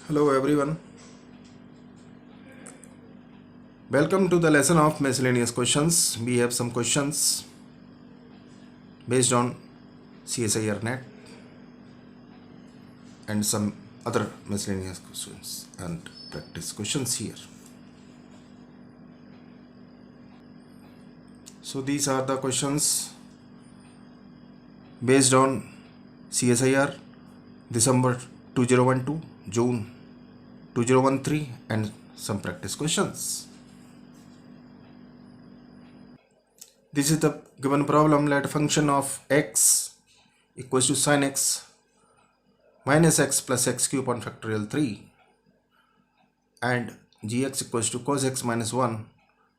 Hello everyone. Welcome to the lesson of miscellaneous questions. We have some questions based on CSIR-NET and some other miscellaneous questions and practice questions here. So these are the questions based on CSIR December 2012, June 2013 and some practice questions. This is the given problem. Let function of x equals to sin x minus x plus x cube upon factorial 3 and gx equals to cos x minus 1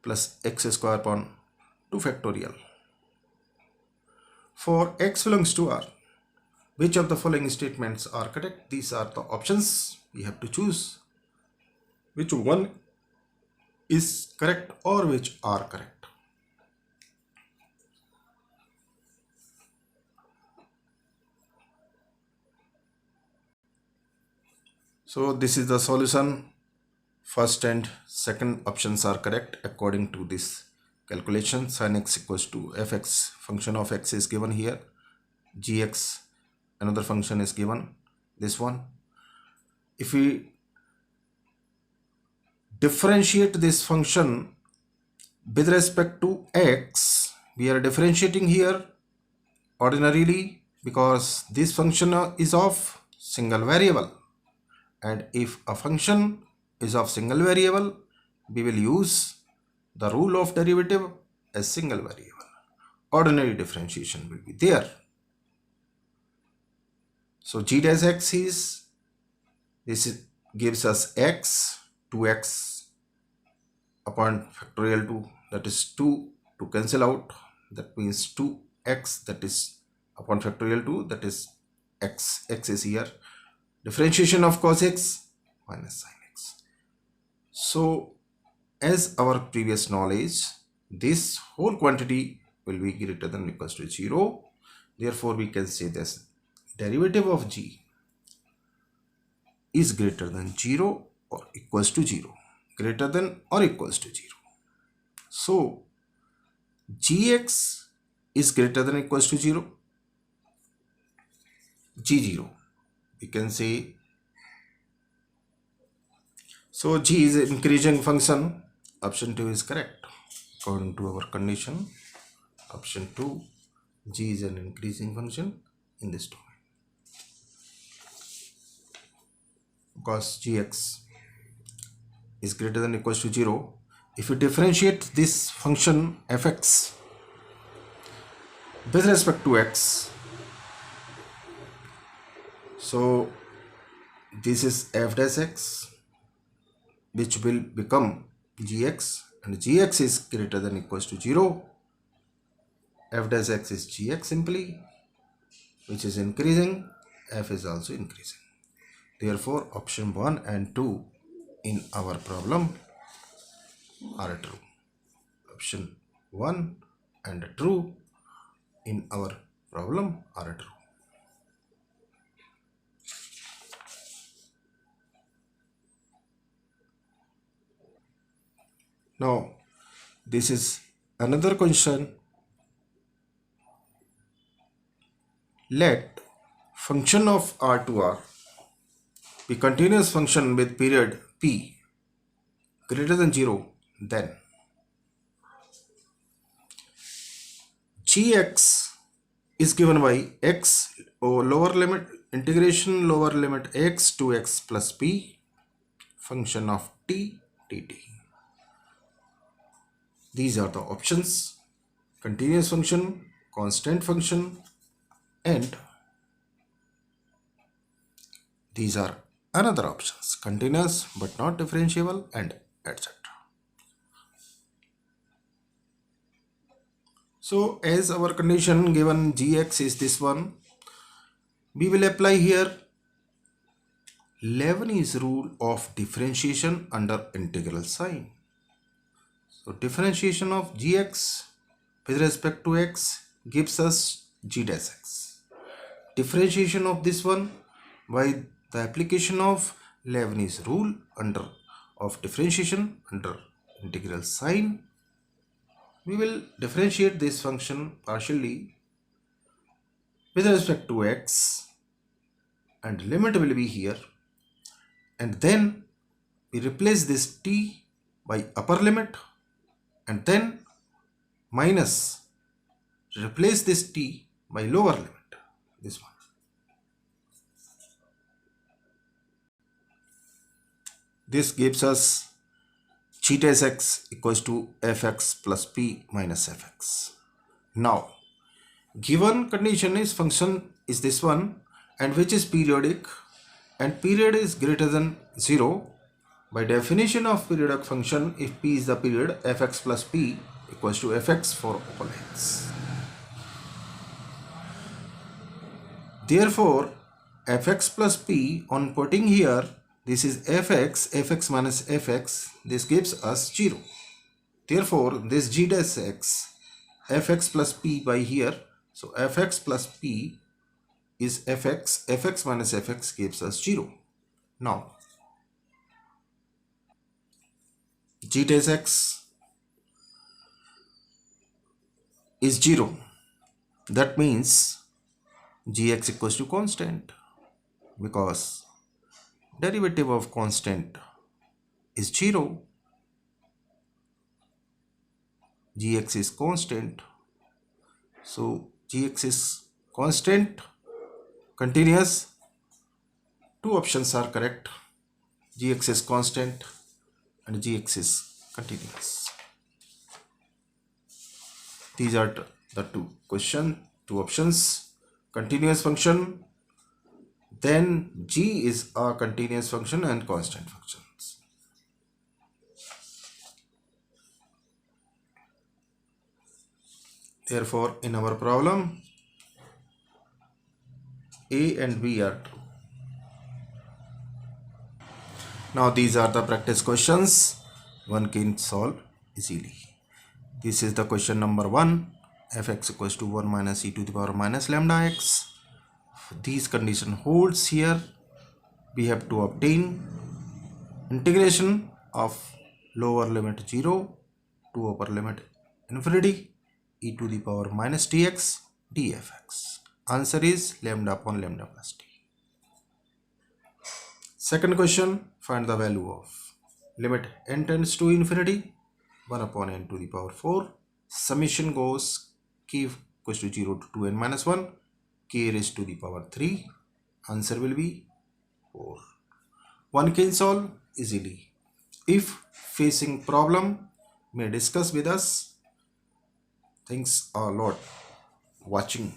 plus x square upon 2 factorial. For x belongs to R, which of the following statements are correct? These are the options. We have to choose which one is correct or which are correct. So this is the solution. First and second options are correct according to this calculation. Sin x equals to fx, function of x is given here, gx, another function is given, this one. If we differentiate this function with respect to x, we are differentiating here ordinarily because this function is of single variable, and if a function is of single variable, we will use the rule of derivative as single variable. Ordinary differentiation will be there. So g dash x is, gives us x, 2x upon factorial 2, that is 2 to cancel out, that means 2x, that is upon factorial 2, that is x is here. Differentiation of cos x minus sin x. So as our previous knowledge, this whole quantity will be greater than or equals to 0. Therefore we can say this derivative of g is greater than 0 or equals to 0. Greater than or equals to 0. So gx is greater than or equals to 0. g0, we can say. So g is an increasing function. Option 2 is correct according to our condition. Option 2, g is an increasing function in this domain because gx is greater than or equals to 0. If you differentiate this function fx with respect to x, so this is f dash x, which will become gx, and gx is greater than or equals to 0. F dash x is gx simply, which is increasing. F is also increasing. Therefore option 1 and 2 in our problem are true. Option 1 and true in our problem are true. Now this is another question. Let function of R to R be continuous function with period p greater than 0, then gx is given by x or lower limit integration lower limit x to x plus p function of t dt. These are the options: continuous function, constant function, and these are another options: continuous but not differentiable, and etc. So as our condition given gx is this one, we will apply here Leibniz rule of differentiation under integral sign. So differentiation of gx with respect to x gives us g dash x. Differentiation of this one by the application of Leibniz rule of differentiation under integral sign. We will differentiate this function partially with respect to x, and limit will be here, and then we replace this t by upper limit, and then minus replace this t by lower limit, this one. This gives us g dash x equals to fx plus p minus fx. Now, given condition is function is this one, and which is periodic, and period is greater than 0. By definition of periodic function, if p is the period, fx plus p equals to fx for all x. Therefore, fx plus p, on putting here, this is fx minus fx, this gives us 0. Therefore, this g dash x, fx plus p by here, so fx plus p is fx minus fx gives us 0. Now, g dash x is 0. That means gx equals to constant, because derivative of constant is 0. Gx is constant, so gx is constant, continuous. Two options are correct. Gx is constant and gx is continuous. These are the two options. Continuous function, then g is a continuous function and constant functions. Therefore, in our problem, A and B are true. Now, these are the practice questions one can solve easily. This is the question number 1. Fx equals to 1 minus e to the power minus lambda x. These condition holds here. We have to obtain integration of lower limit 0 to upper limit infinity e to the power minus dx dfx. Answer is lambda upon lambda plus t. Second question, find the value of limit n tends to infinity 1 upon n to the power 4. Summation goes k equals to 0 to 2n minus 1, k raised to the power 3. Answer will be 4. One can solve easily. If facing problem, may discuss with us. Thanks a lot watching.